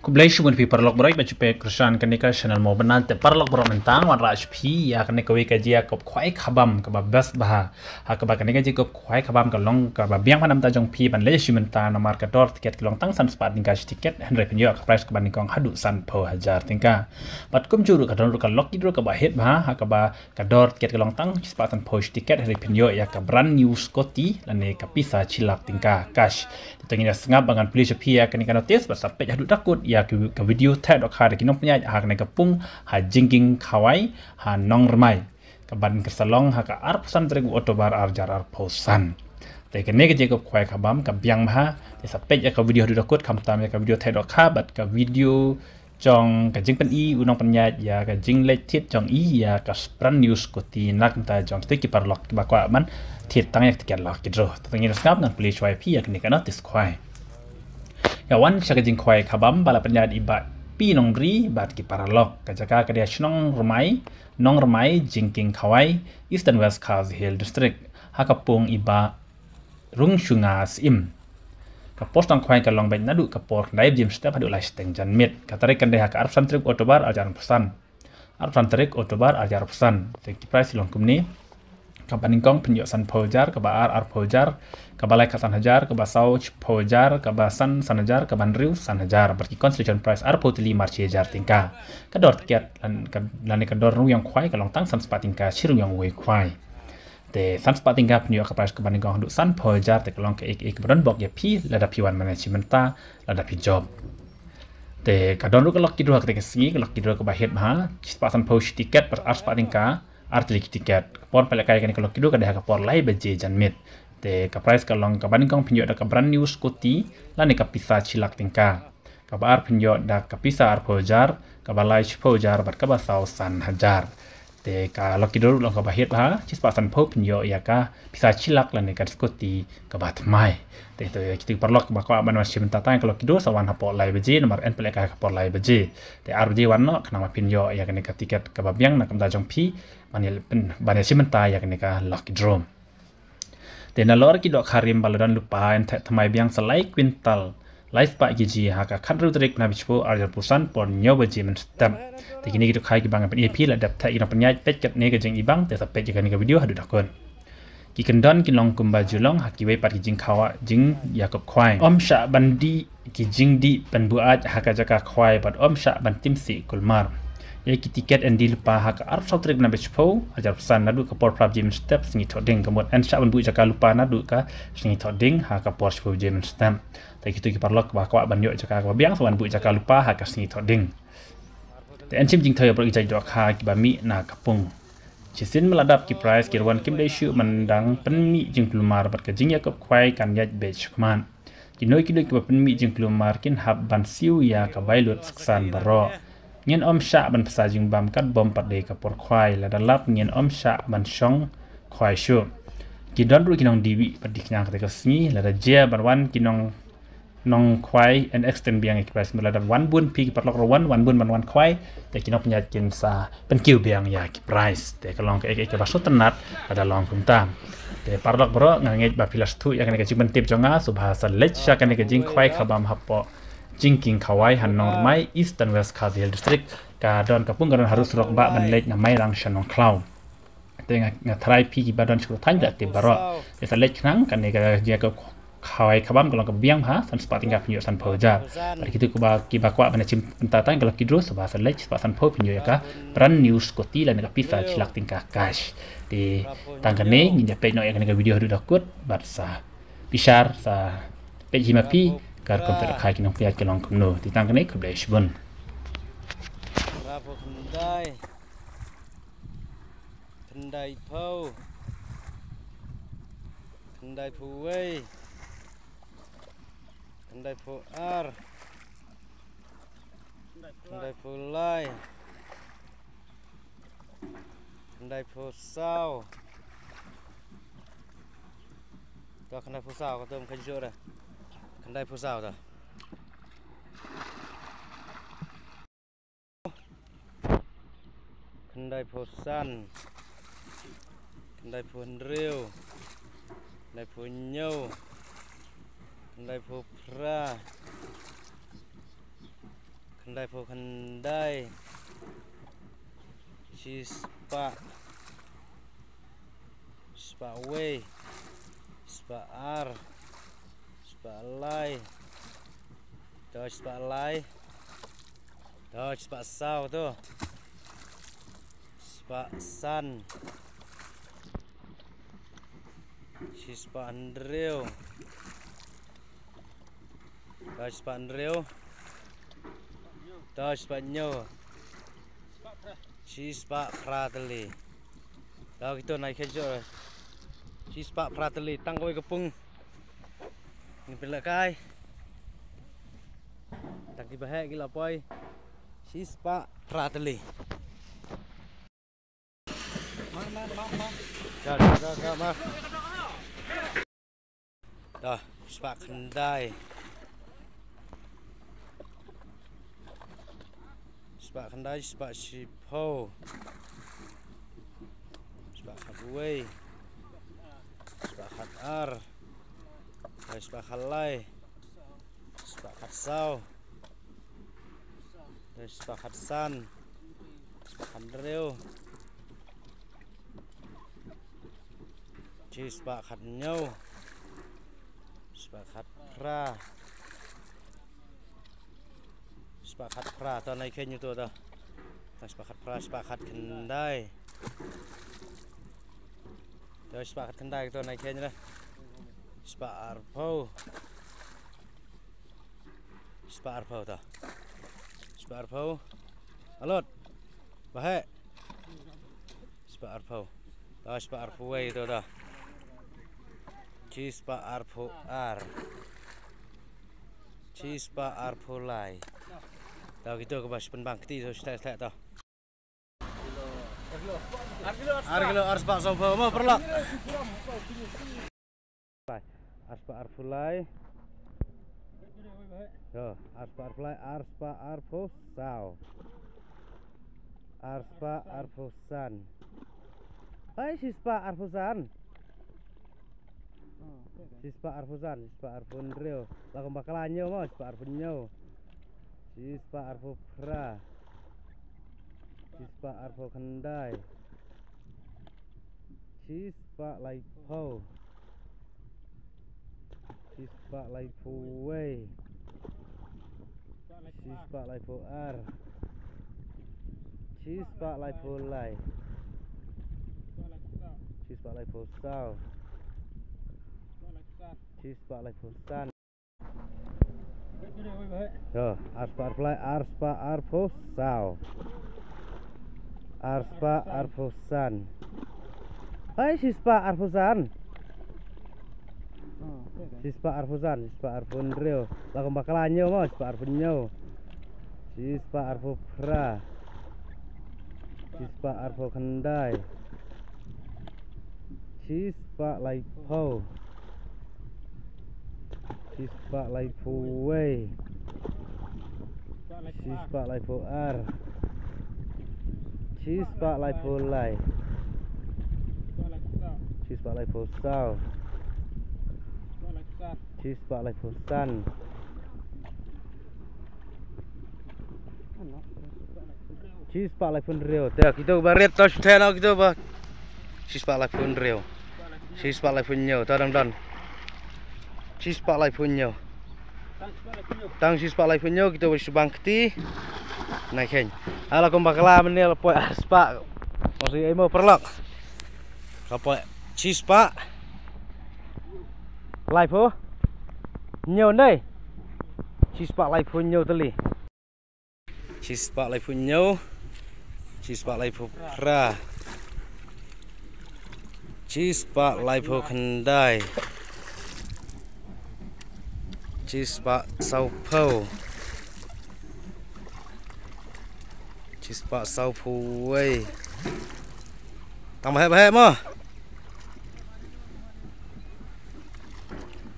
Kubleishu mun pi parlok berai baca pe kerusan kenika channel mau benar te parlok bero mentang wan raj pi ya kenika we kajia kop khwai khabam ka bas bah ha ka ba kenika ji kop khwai khabam ka long ka ba biang manam ta jong pi ban le shi mentang nomor ka dor tiket ki long tang san spat tingka tiket henry penyo ka price ka ban kong hadu san po hajar tingka bat kum juru ka don ka lok idro ka ba het bah ha ka ba ka dor tiket ki long tang spat san po tiket henry penyo ya ka brand new scotty lane ka pisa chilak tingka cash tengina sengap bangan police pi ya kenika notice ba sampai hadu takut ya ke video tag dok hari kinong punya hak ne kapung ha jingking khawai ha nong remai ka ban ke salong ha ka ar pesan trek otobar ar jar ar posan te ke ne ke ko khwai khabam ka biang ha te sapet ya ka video hadu takut kam tam ya ka video tag dok ha bat ka video jong ka jing pen i unong penya ya ka jing le tit jong i ya ka spran news ko ti nak ta jong te ki parlok ba kwa man tit tang yak tiket lok ki dro tengina sengap ngan police pi ya kenika notice khwai ya wan syaka jing khwai khabam bala penyad iba pi nong ri bat ki paralok ka jaka ka dia nong remai jingking khawai Eastern West Khas Hill District hakapung iba rung shunga sim ka post nang khwai ka long ben nadu ka por dai jim step hadu lai steng jan mit ka tarik kan dia ka arf santrik otobar ajaran pesan te ki price long kumni ka paningkong penyo san pojar ka ba ar pojar ka balai ka san hajar ka ba sau pojar ka ba san hajar ka ban riu san hajar berki constellation price ar potili marche jar tingka ka dor tiket lan ka dor nu yang khwai ka long tang san spa tingka shiru yang we khwai te san spa tingka penyo ka price ka paningkong du san pojar te ka long ka ek bron bok ya pi lada piwan management ta lada pi job te ka don ru ka lok kidro ka te ka singi ka lok kidro ka ba het ma spa san post tiket per ar spa tingka artlik tiket pon pala kai kan kalau kido ka dah ka por lai beje janmit te ka price ka long ka baning kong pinyo da ka brand new scotty lani ka pisa chilak tingka ka bar pinyo da ka pisa ar pojar ka balai pojar bat ka ba sau san hajar te ka lokido long ka bahit ha cis pasan po pinyo ya ka pisa chilak lani ka scotty ka bat mai te to ya kitu perlok ba ka ban mas cinta tang kalau kido sawan ha por lai beje nomor en pala ka por lai beje te ar beje wanno kana ma pinyo ya ka tiket ka babyang na kam da jong pi manil pen banyak simenta ya kenika lucky draw. Dan lor ki dok harim baladan lupa en thamai biang selai kwintal life pa giji haka khandru trik na bichpo arjar pusan por nyoba jimen stem. Te kini ki dok khai ki bang pen EP la dap ta ina penyai pet kat ne gajeng ibang te sapet jika nika video hadu dakon. Ki kendon ki long kumba julong haki wei pat ki jing khawa jing yakop khwai. Om sha bandi ki jing di pen buat haka jaka khwai pat om sha ban timsi kulmar. Ya ki tiket en dil pa hak arf sautrik na bechpo ajar pesan nadu ka por prab jim step singi thoding kemot en sha ban bu jaka lupa nadu ka singi thoding ha ka por shpo jim step ta kitu ki parlok ba kwa ban yo jaka ka biang sawan bu jaka lupa ha ka singi thoding te en chim jing thoy pro ijai dok ha ki ba mi na kapung chisin meladap ki price ki wan kim dai shu mandang pen mi jing plumar bat ka jing yakop khwai kan yaj bech kman ki noi ki ba pen mi jing plumar kin hab ban siu ya ka bailut saksan baro ngien om sha ban pasa jing bam kat bom pat de ka por khwai la dalap ngien om sha ban shong khwai shu ki don ru kinong diwi pat dik nyang ka sni la da je ban wan kinong nong khwai and extend biang express mala da wan bun pi ki pat lok ro wan bun ban wan khwai te kinong penya kin sa pen kiu biang ya ki price te ka long ka ek ba so tenat ada long kum tam te parlok bro nganget ba filas tu ya kan ka jing tip jonga subhasa lech sha kan ka jing khwai khabam hapo jingking khawai han normai Eastern West Khas Hill District ka don kapung garon harus rok ba ban lek na mai rang shanong cloud te nga try pi ki badon chku than da te baro esa lek nang kan ne ka je ko khawai khabam kolong ka biang ha san spa tingga pinyo san poja par kitu ku ba ki ba kwa ban chim ta tan kalau kidro so ba sa lek spa san po pinyo ya ka brand news ko ti la ne ka pisa chilak tingka cash di tangkane ni pe no ya kan ka video hadu dakut bat sa pisar sa pe jimapi kar kom ter khai kinong piat kelong kumno titang kene kublesh bun rapo kendai pau kendai puwei kendai pu ar kendai pulai kendai pusau to kendai pusau ko tum khajo ra kendai pusau ta kendai pusan kendai pun riu kendai pun nyau kendai pun pra Kendai po kendai. Spa way. Spa ar. Spa lai. Dodge spa lai. Dodge spa sao tu. Spa san. Spa Andreu. Dodge spa Andreu. Dodge spa nyo. Spa Prateli. Dah kita naik kerja. Spa Prateli tangkoi kepung. Ni pelakai. Tak dibahak gila poi. Spa Prateli. Mar. Dah, spa kendai. Spa kendai, spa sipo. Spa khatway. Spa khatar. Spa khalai. Spa khatsau. Spa khatsan. Spa khandreu. Spa khatnyau. Spa khatra. Spa khatra tao này khen như tôi tao. Spa khatra, spa khat kendai. Rồi spa khat kendai tao này khen như đây. Spa arpo. Spa arpo tao. Spa arpo. Alot. Bahe. Spa arpo. Tao spa arpo way tao tao. Spa arpo ar. Spa arpo lai. Tao gitu ke bas penbangkti tu stek tau. Argilo arspa sobo mau perlak. Arspa arfulai. Yo, arspa arfulai, arspa arfo sao. Arspa arfosan. Hai sispa arfosan. Sispa arfosan, sispa arfondreo. Lagu bakalanyo mau sispa arfonyo. Sispa arfo pra. Sispa arfo kendai. Sispa laipo. Sispa laipo way. Sispa laipo ar. Sispa laipo lai. Sispa laipo sao. Sispa laipo san. Yo, arspa arflai, arspa arfo sao. Arspa arfosan. Hai sispa arfosan. Sispa arfosan, sispa arfondreo. Lagu bakalanyo mau sispa arfonyo. Sispa arfo pra. Sispa arfo kendai. Sispa laipo. Sispa laipo way. Sispa laipo ar. Sispa laipo lai. Sispa laipo sao. Sispa laipo san. Sispa laipo reo. Dah kita baret tos tena kita bah. Sispa laipo reo. Sispa laipo nyo. Tadang dan. Sispa laipo nyo. Tang sispa laipo nyo kita wis bangkti. Naikhen. Ala kong bakala menil poi arspa. Masih emo perlak. Kapoi sispa. Laipo. Nyo đây. Sispa laipo nyo tali. Sispa laipo nyo. Sispa laipo pra. Sispa laipo kendai. Sispa saupo. Sispa saupo way. Tang bahek mo.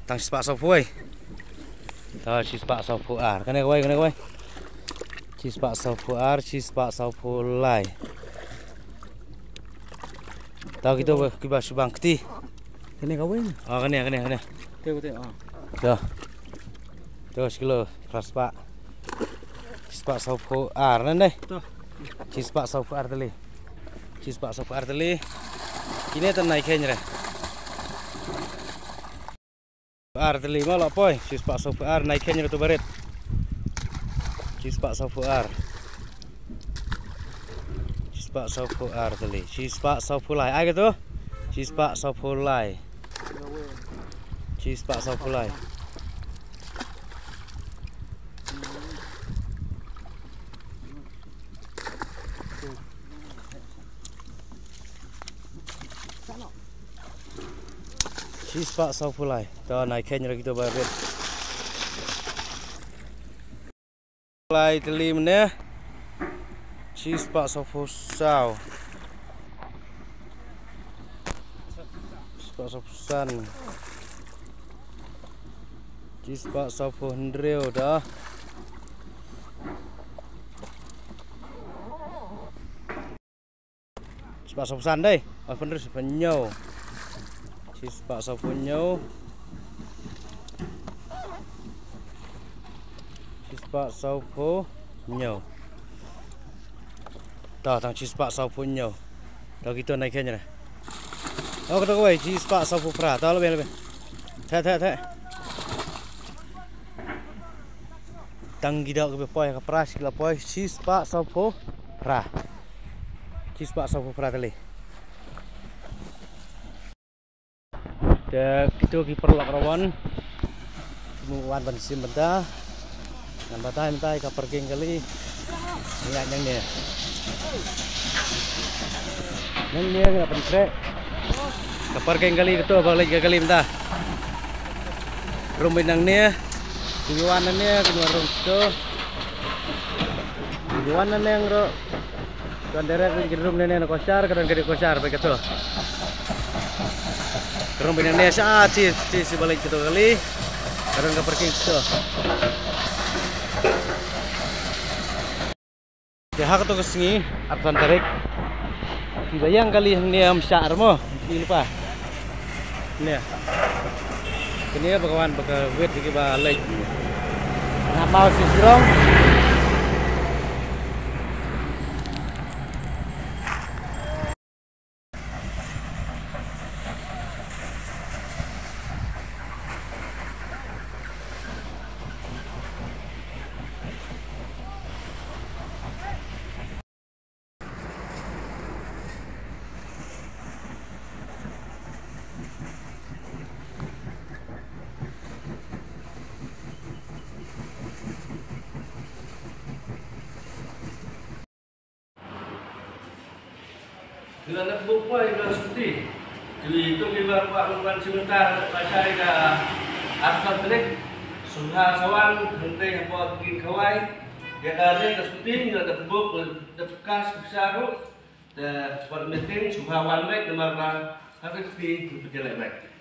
Tang sispa saupo way. Tao sispa saupo ar. Kena kawai. Sispa saupo ar, sispa saupo lai. Tao kita kibas bangkti. Kena kawai. Oh kena. Tengok. Dah. Terus kilo raspa. Cispa saupo ar nè. Cispa saupo ar tali. Cispa saupo ar tali. Ini tan naik kayaknya. Ar tali malah poi. Cispa saupo ar naik kayaknya tu baret. Cispa saupo ar. Cispa saupo ar tali. Cispa saupo lai. Ai gitu. Cispa saupo lai. Cispa saupo lai. Cispa saupo lai. Tahu naik kayaknya gitu baret. Lai tali mana? Cispa saupo sau. Cispa saupo san. Cispa saupo hendreu dah. Cispa saupo san đây. Ở phần rất là nhiều. Cispa saupo nhiều. Cispa saupo nhiều. Đó thằng cispa saupo nhiều. Đó gitu naik kayaknya. Oh kata gue cispa saupo pra. Tahu lebih. Thế. Tang gida ke poi ke pras ke poi cispa saupo pra. Cispa saupo pra tali. Dek itu kiper lakrawan. Semua ban sim benda. Ngan batai ka perking kali. Lihat yang ni. Yang ni ka pentrek. Ka perking kali itu balik ke kali benda. Rumbin yang ni. Tujuan ni kedua rum tu. Tujuan ni yang ro. Tuan derek ke rum ni nak kosar, kadang ke kosar baik tu. Rumbin yang ni saat si balik itu kali. Kadang ke parking tu. Dia tu ke sini, absan tarik. Bayang kali ni syar mo, lupa. Ni. Ini bakawan bakal wait di balik. Nak mau si strong. Dengan nak buat dengan seperti jadi itu kita buat sebentar pasal ke asal terik sudah sawan hentai apa bikin kawai dia dari ke seperti nak buat dekas besar dan buat meeting sudah one week dengan harus di berjalan baik.